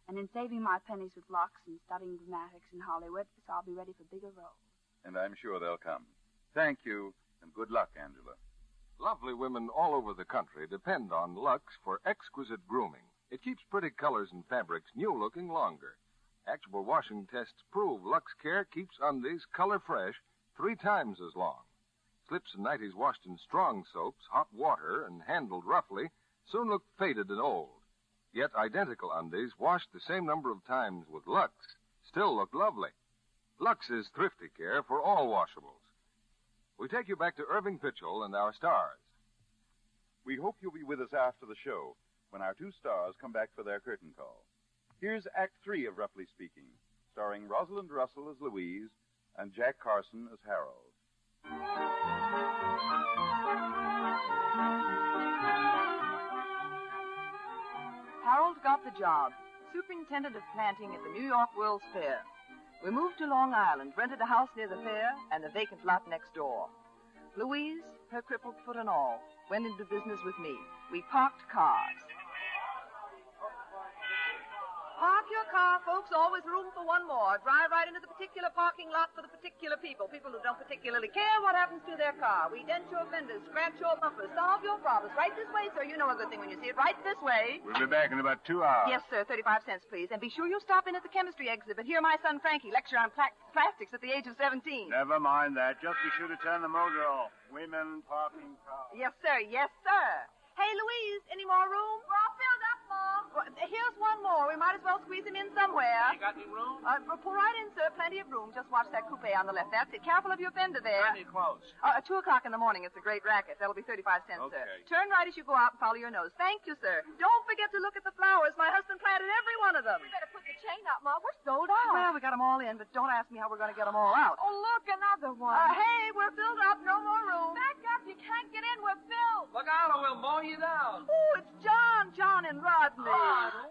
And in saving my pennies with Lux and studying dramatics in Hollywood, so I'll be ready for bigger roles. And I'm sure they'll come. Thank you, and good luck, Angela. Lovely women all over the country depend on Lux for exquisite grooming. It keeps pretty colors and fabrics new-looking longer. Actual washing tests prove Lux Care keeps undies color fresh 3 times as long. Slips and nighties washed in strong soaps, hot water, and handled roughly soon look faded and old. Yet identical undies washed the same number of times with Lux still look lovely. Lux is thrifty care for all washables. We take you back to Irving Pitchell and our stars. We hope you'll be with us after the show when our 2 stars come back for their curtain call. Here's Act 3 of Roughly Speaking, starring Rosalind Russell as Louise and Jack Carson as Harold. Harold got the job, superintendent of planting at the New York World's Fair. We moved to Long Island, rented a house near the fair and the vacant lot next door. Louise, her crippled foot and all, went into business with me. We parked cars. Park your car, folks. Always room for one more. Drive right into the particular parking lot for the particular people. People who don't particularly care what happens to their car. We dent your fenders, scratch your bumpers, solve your problems. Right this way, sir. You know a good thing when you see it. Right this way. We'll be back in about 2 hours. Yes, sir. 35 cents, please. And be sure you stop in at the chemistry exhibit. Hear my son Frankie lecture on plastics at the age of 17. Never mind that. Just be sure to turn the motor off. Women parking cars. Yes, sir. Yes, sir. Hey, Louise, any more room? We're all filled up, Mom. Well, here's one more. We might as well squeeze him in somewhere. You got any room? Pull right in, sir. Plenty of room. Just watch that coupe on the left. That's it. Careful of your fender there. Plenty close. 2 o'clock in the morning. It's a great racket. That'll be 35 cents, Okay. sir. Turn right as you go out and follow your nose. Thank you, sir. Don't forget to look at the flowers. My husband planted every one of them. We better put the chain up, Ma. We're sold out. Well, we got them all in, but don't ask me how we're going to get them all out. Oh, look, another one. Hey, we're filled up. No more room. Back up. You can't get in. We're filled. Look out or we'll mow you down. Oh, it's John and Rodney.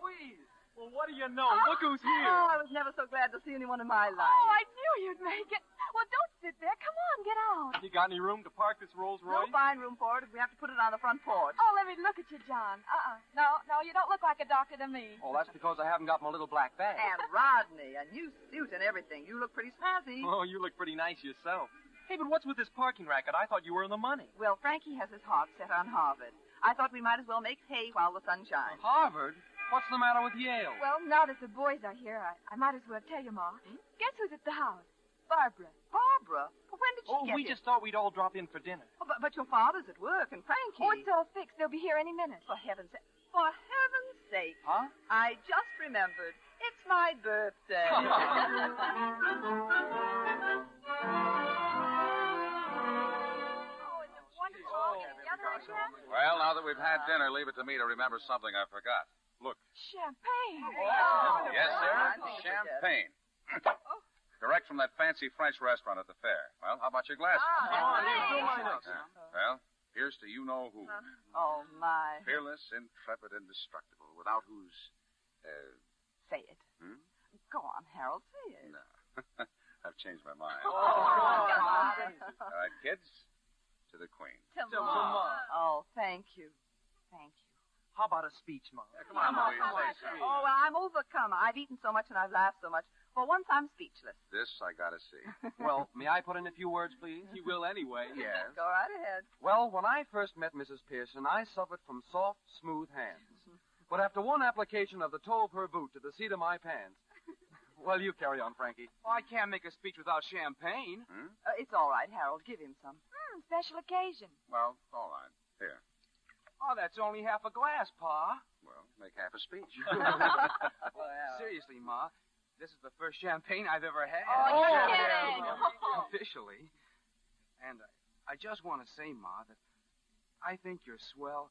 Louise. Well, what do you know? Look who's here. Oh, I was never so glad to see anyone in my life. Oh, I knew you'd make it. Well, don't sit there. Come on, get out. You got any room to park this Rolls Royce? No fine room for it if we have to put it on the front porch. Oh, let me look at you, John. No, you don't look like a doctor to me. Oh, that's because I haven't got my little black bag. And Rodney, a new suit and everything. You look pretty snazzy. Oh, you look pretty nice yourself. Hey, but what's with this parking racket? I thought you were in the money. Well, Frankie has his heart set on Harvard. I thought we might as well make hay while the sun shines. Harvard? What's the matter with Yale? Well, now that the boys are here, I might as well tell you, Ma. Guess who's at the house? Barbara. Barbara? Well, when did she get we here? just thought we'd all drop in for dinner. Oh, but your father's at work, and Frankie... Oh, it's all fixed. They'll be here any minute. For heaven's sake. Huh? I just remembered. It's my birthday. Well, now that we've had dinner, leave it to me to remember something I forgot. Look. Champagne. Yes, sir. Champagne. Direct from that fancy French restaurant at the fair. Well, how about your glasses? Well, here's to you-know-who. Oh, my. Fearless, intrepid, indestructible, without whose... Say it. Hmm? Go on, Harold, say it. No. I've changed my mind. Oh, All right, kids, to the Queen. To Mom. Oh, thank you. Thank you. How about a speech, Mom? Come on, Louise, say something. Oh, well, I'm overcome. I've eaten so much and I've laughed so much. For once, I'm speechless. This I gotta see. Well, may I put in a few words, please? You will anyway. Yes. Go right ahead. Well, when I first met Mrs. Pierson, I suffered from soft, smooth hands. But after one application of the toe of her boot to the seat of my pants... Well, you carry on, Frankie. Oh, I can't make a speech without champagne. Hmm? It's all right, Harold. Give him some. Special occasion. Well, all right. Here. Oh, that's only half a glass, Pa. Well, make half a speech. Seriously, Ma, this is the first champagne I've ever had. Oh, you're kidding. Officially. And I just want to say, Ma, that I think you're swell,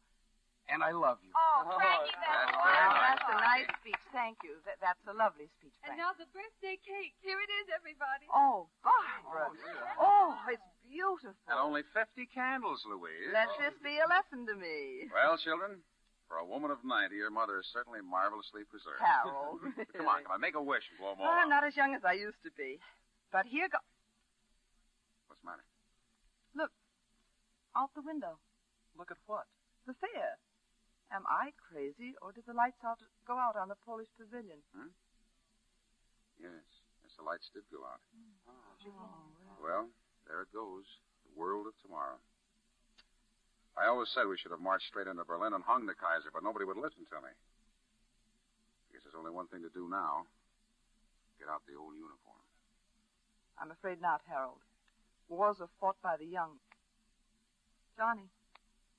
and I love you. Oh, Frankie, that's That's a nice speech. Thank you. That's a lovely speech, And Frankie. now the birthday cake. Here it is, everybody. Oh, Barbara. Oh, it's beautiful. And only 50 candles, Louise. Let this be a lesson to me. Well, children, for a woman of 90, your mother is certainly marvelously preserved. Harold. Come on, make a wish and blow them all I'm out. not as young as I used to be. But here go... What's the matter? Look. Out the window. Look at what? The fair. Am I crazy, or did the lights go out on the Polish pavilion? Hmm? Yes, the lights did go out. Oh, Well, there it goes. The world of tomorrow. I always said we should have marched straight into Berlin and hung the Kaiser, but nobody would listen to me. I guess there's only one thing to do now. Get out the old uniform. I'm afraid not, Harold. Wars are fought by the young. Johnny.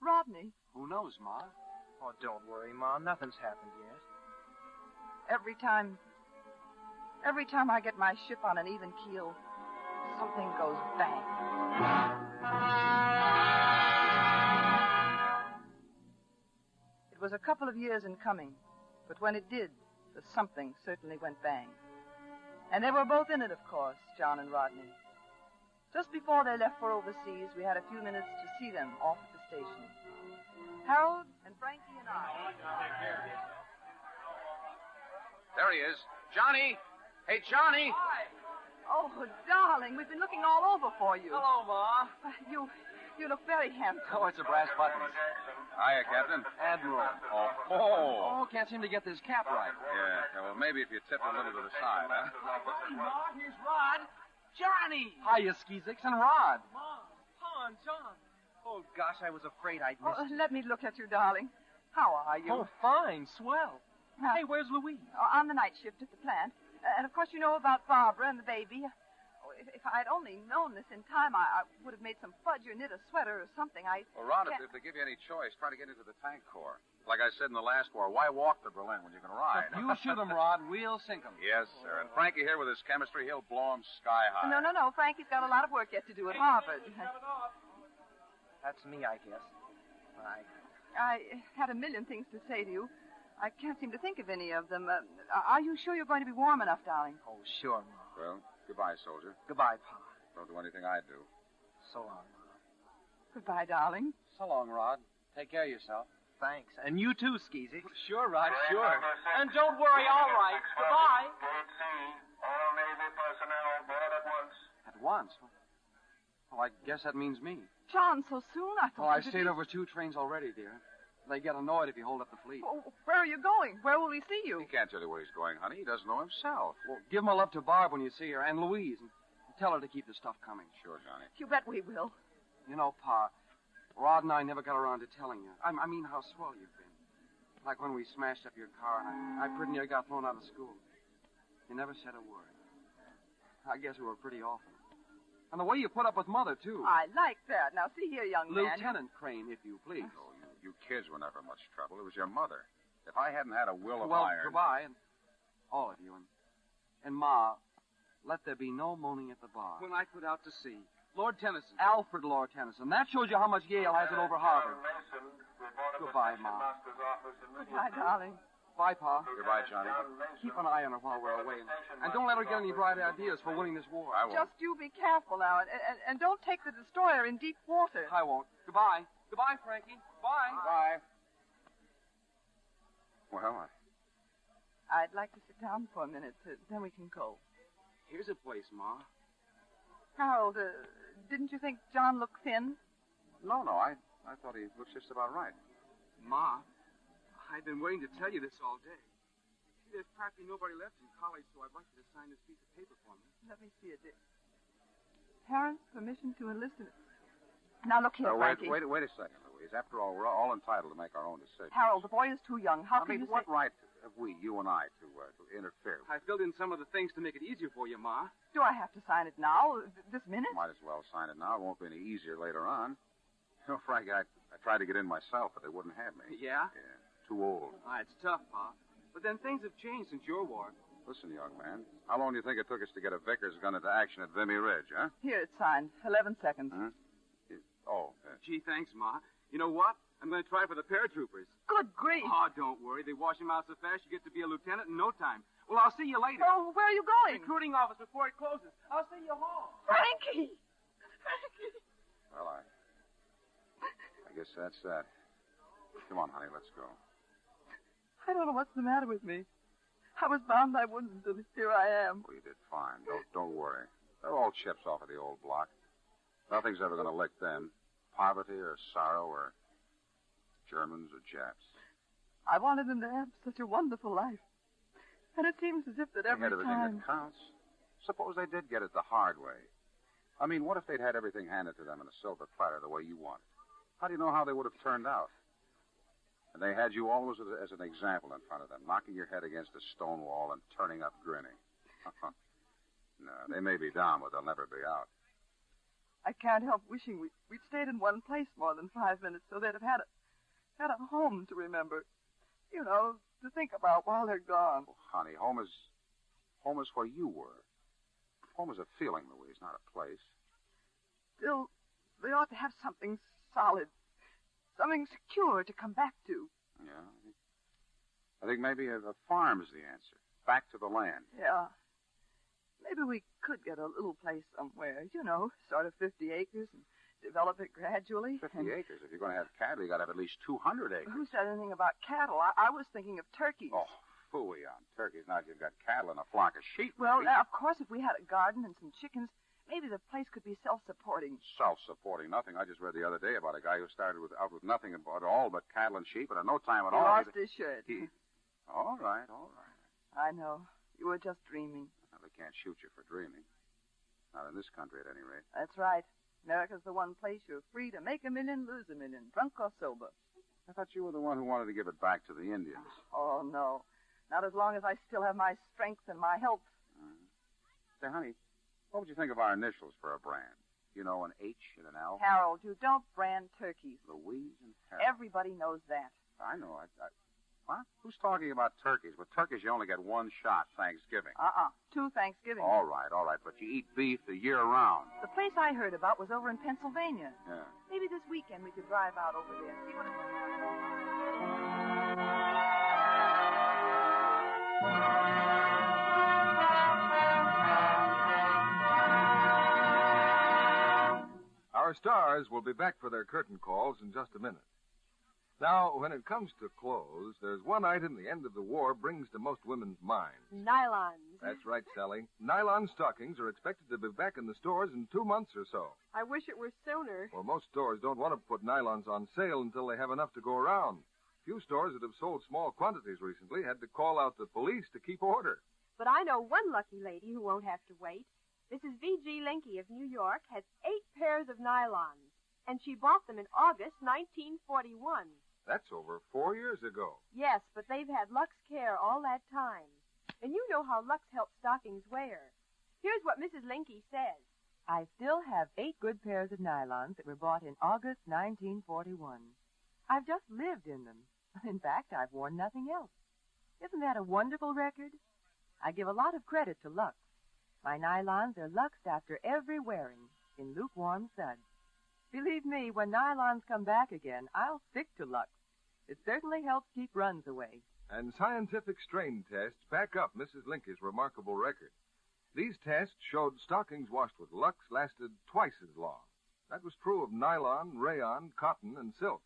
Rodney. Who knows, Ma? Oh, don't worry, Ma. Nothing's happened yet. Every time I get my ship on an even keel, something goes bang. It was a couple of years in coming, but when it did, the something certainly went bang. And they were both in it, of course, John and Rodney. Just before they left for overseas, we had a few minutes to see them off at the station. Harold and Frankie and I. There he is. Johnny! Hey, Johnny! Oh, darling, we've been looking all over for you. Hello, Ma. You look very handsome. Oh, it's a brass buttons. Hiya, Captain. Admiral. Oh. Oh, can't seem to get this cap right. Yeah, well, maybe if you tip a little to the side, huh? Hey, Ma, here's Rod. Johnny! Hiya, Skeezix and Rod. Mom, Pa, and John. Oh, gosh, I was afraid I'd miss you. Let me look at you, darling. How are you? Oh, fine. Swell. Hey, where's Louise? On the night shift at the plant. And, of course, you know about Barbara and the baby. Oh, if I'd only known this in time, I would have made some fudge or knit a sweater or something. Well, Rod, if they give you any choice, try to get into the tank corps. Like I said in the last war, why walk to Berlin when you can ride? You shoot 'em, Rod. We'll sink 'em. Yes, sir. And Frankie here with his chemistry, he'll blow 'em sky high. No. Frankie's got a lot of work yet to do at Harvard. That's me, I guess. I had a million things to say to you. I can't seem to think of any of them. Are you sure you're going to be warm enough, darling? Oh, sure, Ma. Well, goodbye, soldier. Goodbye, Pa. Don't do anything I do. So long, Ma. Goodbye, darling. So long, Rod. Take care of yourself. Thanks. And you too, Skeezy. Sure, Rod, sure. And don't worry, all right. Goodbye. All Navy personnel aboard at once. At once? Well, I guess that means me. John, so soon? I thought Well, I you stayed over 2 trains already, dear. They get annoyed if you hold up the fleet. Oh, where are you going? Where will we see you? He can't tell you where he's going, honey. He doesn't know himself. Well, give my love to Barb when you see her, and Louise, and tell her to keep the stuff coming. Sure, Johnny. You bet we will. You know, Pa, Rod and I never got around to telling you. I mean how swell you've been. Like when we smashed up your car, and I pretty near got thrown out of school. You never said a word. I guess we were pretty awful. And the way you put up with Mother, too. I like that. Now, see here, young man. Lieutenant Crane, if you please. Oh, you kids were never much trouble. It was your mother. If I hadn't had a will of well, iron... goodbye, and all of you. And Ma, let there be no moaning at the bar. When I put out to sea, Lord Tennyson. Alfred Lord Tennyson. That shows you how much Yale has it over Harvard. Goodbye, Ma. Goodbye, darling. Bye, Pa. Goodbye, Johnny. Keep an eye on her while we're away. And don't let her get any bright ideas for winning this war. I won't. Just you be careful now, and don't take the destroyer in deep water. I won't. Goodbye. Goodbye, Frankie. Bye. Bye. Well, I'd like to sit down for a minute, then we can go. Here's a place, Ma. Harold, didn't you think John looked thin? No, I thought he looked just about right. Ma, I've been waiting to tell you this all day. There's practically nobody left in college, so I'd like you to sign this piece of paper for me. Let me see it. Parents' permission to enlist in it. Now, look here, wait Frankie. a second, Louise. After all, we're all entitled to make our own decisions. Harold, the boy is too young. How can you what say... right have we, you and I, to interfere? I filled in some of the things to make it easier for you, Ma. Do I have to sign it now, this minute? Might as well sign it now. It won't be any easier later on. You know, Frank, I tried to get in myself, but they wouldn't have me. Yeah? Yeah, too old. It's tough, Pa. But then things have changed since your war. Listen, young man, how long do you think it took us to get a Vickers gun into action at Vimy Ridge, huh? Here, it's signed. 11 seconds. Huh? Gee, thanks, Ma. You know what? I'm going to try for the paratroopers. Good grief. Oh, don't worry. They wash him out so fast you get to be a lieutenant in no time. Well, I'll see you later. Oh, where are you going? Recruiting office before it closes. I'll see you home. Frankie! Well, I guess that's that. Come on, honey, let's go. I don't know what's the matter with me. I was bound I wouldn't, and here I am. Well, you did fine. Don't worry. They're all chips off of the old block. Nothing's ever going to lick them. Poverty or sorrow or Germans or Japs. I wanted them to have such a wonderful life. And it seems as if that They every had everything time... that counts. Suppose they did get it the hard way. I mean, what if they'd had everything handed to them in a silver platter the way you wanted? How do you know how they would have turned out? And they had you always as an example in front of them, knocking your head against a stone wall and turning up grinning. No, they may be down, but they'll never be out. I can't help wishing we'd stayed in one place more than 5 minutes so they'd have had a home to remember. You know, to think about while they're gone. Oh, honey, home is where you were. Home is a feeling, Louise, not a place. Still, they ought to have something solid, something secure to come back to. Yeah, I think maybe a farm is the answer. Back to the land. Yeah. Maybe we could get a little place somewhere, you know, sort of 50 acres and develop it gradually. 50 acres. If you're going to have cattle, you got to have at least 200 acres. Who said anything about cattle? I was thinking of turkeys. Oh, phooey on turkeys. Now you've got cattle and a flock of sheep. Well, maybe. now, of course, if we had a garden and some chickens, maybe the place could be self-supporting. Self-supporting nothing. I just read the other day about a guy who started out with nothing at all but cattle and sheep, and in no time at He all. lost his shirt. All right. I know. You were just dreaming. Well, they can't shoot you for dreaming. Not in this country, at any rate. That's right. America's the one place you're free to make a million, lose a million, drunk or sober. I thought you were the one who wanted to give it back to the Indians. Oh, no. Not as long as I still have my strength and my health. Say, honey, what would you think of our initials for a brand? You know, an H and an L? Harold, you don't brand turkeys. Louise and Harold. Everybody knows that. I know. What? Who's talking about turkeys? With turkeys, you only get one shot, Thanksgiving. 2 Thanksgivings. All right. But you eat beef the year round. The place I heard about was over in Pennsylvania. Yeah. Maybe this weekend we could drive out over there and see what it's like. Our stars will be back for their curtain calls in just a minute. Now, when it comes to clothes, there's one item the end of the war brings to most women's minds. Nylons. That's right, Sally. Nylon stockings are expected to be back in the stores in 2 months or so. I wish it were sooner. Well, most stores don't want to put nylons on sale until they have enough to go around. Few stores that have sold small quantities recently had to call out the police to keep order. But I know one lucky lady who won't have to wait. Mrs. V.G. Linke of New York has 8 pairs of nylons, and she bought them in August 1941. That's over 4 years ago. Yes, but they've had Lux Care all that time. And you know how Lux helps stockings wear. Here's what Mrs. Linke says. I still have 8 good pairs of nylons that were bought in August 1941. I've just lived in them. In fact, I've worn nothing else. Isn't that a wonderful record? I give a lot of credit to Lux. My nylons are luxed after every wearing in lukewarm suds. Believe me, when nylons come back again, I'll stick to Lux. It certainly helps keep runs away. And scientific strain tests back up Mrs. Linke's remarkable record. These tests showed stockings washed with Lux lasted twice as long. That was true of nylon, rayon, cotton, and silk.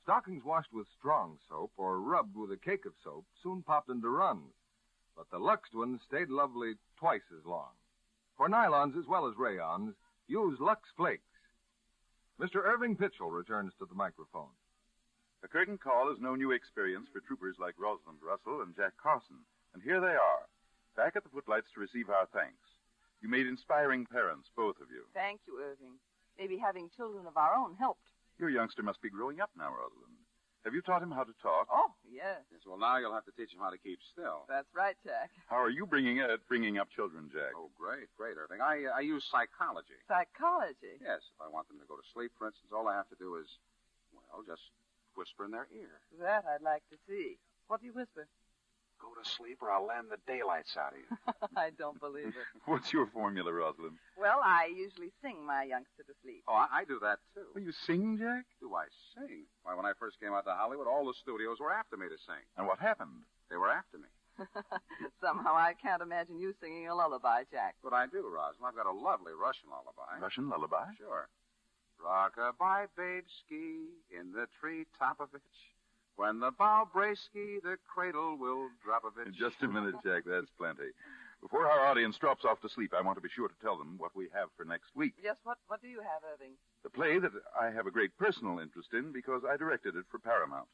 Stockings washed with strong soap or rubbed with a cake of soap soon popped into runs. But the Luxed ones stayed lovely twice as long. For nylons as well as rayons, use Lux Flakes. Mr. Irving Pitchell returns to the microphone. A curtain call is no new experience for troopers like Rosalind Russell and Jack Carson. And here they are, back at the footlights to receive our thanks. You made inspiring parents, both of you. Thank you, Irving. Maybe having children of our own helped. Your youngster must be growing up now, Rosalind. Have you taught him how to talk? Oh, yes. Yes, well, now you'll have to teach him how to keep still. That's right, Jack. How are you bringing up children, Jack? Oh, great, Irving. I use psychology. Psychology? Yes, if I want them to go to sleep, for instance, all I have to do is, well, just whisper in their ear. That I'd like to see. What do you whisper? Go to sleep or I'll land the daylights out of you. I don't believe it. What's your formula, Rosalind? Well, I usually sing my youngster to sleep. Oh, I do that, too. Well, you sing, Jack? Do I sing? Why, when I first came out to Hollywood, all the studios were after me to sing. And what happened? They were after me. Somehow I can't imagine you singing a lullaby, Jack. But I do, Rosalind. I've got a lovely Russian lullaby. Russian lullaby? Sure. Rock-a-bye, babe-ski, in the tree-top of it. When the bow breaks-ski, the cradle will drop a bit. Just a minute, Jack. That's plenty. Before our audience drops off to sleep, I want to be sure to tell them what we have for next week. Yes, what do you have, Irving? The play that I have a great personal interest in because I directed it for Paramount.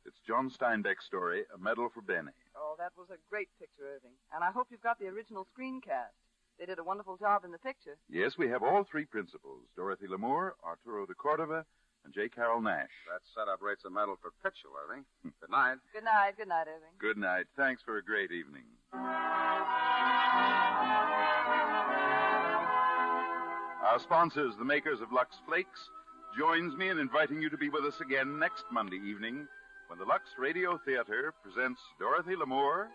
It's John Steinbeck's story, A Medal for Benny. Oh, that was a great picture, Irving. And I hope you've got the original screencast. They did a wonderful job in the picture. Yes, we have all 3 principals, Dorothy Lamour, Arturo de Cordova, and J. Carroll Nash. That setup rates a medal for Pitchell, Irving. Good night. Good night. Good night, Irving. Good night. Thanks for a great evening. Our sponsors, the makers of Lux Flakes, joins me in inviting you to be with us again next Monday evening when the Lux Radio Theater presents Dorothy Lamour,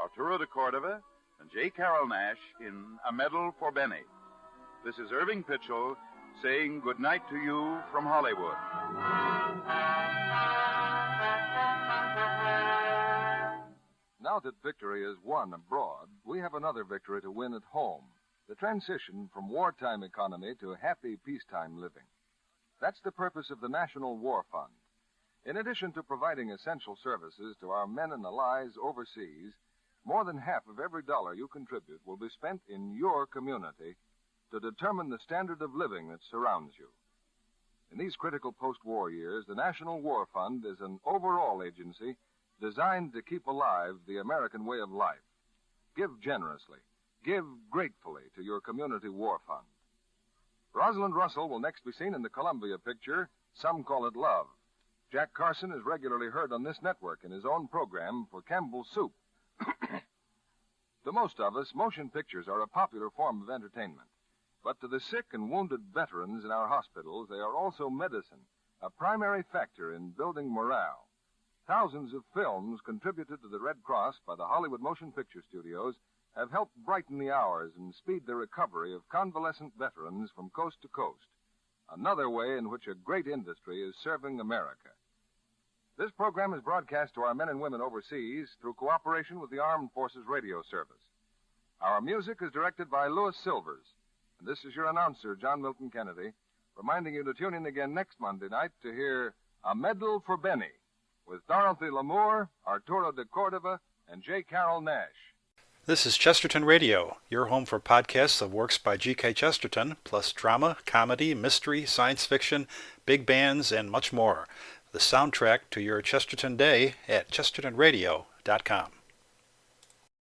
Arturo de Cordova, and J. Carroll Nash in A Medal for Benny. This is Irving Pitchell saying good night to you from Hollywood. Now that victory is won abroad, we have another victory to win at home. The transition from wartime economy to happy peacetime living. That's the purpose of the National War Fund. In addition to providing essential services to our men and allies overseas, more than half of every dollar you contribute will be spent in your community to determine the standard of living that surrounds you. In these critical post-war years, the National War Fund is an overall agency designed to keep alive the American way of life. Give generously. Give gratefully to your community war fund. Rosalind Russell will next be seen in the Columbia picture, Some Call It Love. Jack Carson is regularly heard on this network in his own program for Campbell's Soup. To most of us, motion pictures are a popular form of entertainment. But to the sick and wounded veterans in our hospitals, they are also medicine, a primary factor in building morale. Thousands of films contributed to the Red Cross by the Hollywood Motion Picture Studios have helped brighten the hours and speed the recovery of convalescent veterans from coast to coast. Another way in which a great industry is serving America. This program is broadcast to our men and women overseas through cooperation with the Armed Forces Radio Service. Our music is directed by Louis Silvers. And this is your announcer, John Milton Kennedy, reminding you to tune in again next Monday night to hear A Medal for Benny with Dorothy Lamour, Arturo de Cordova, and J. Carroll Nash. This is Chesterton Radio, your home for podcasts of works by G.K. Chesterton, plus drama, comedy, mystery, science fiction, big bands, and much more. The soundtrack to your Chesterton day at chestertonradio.com.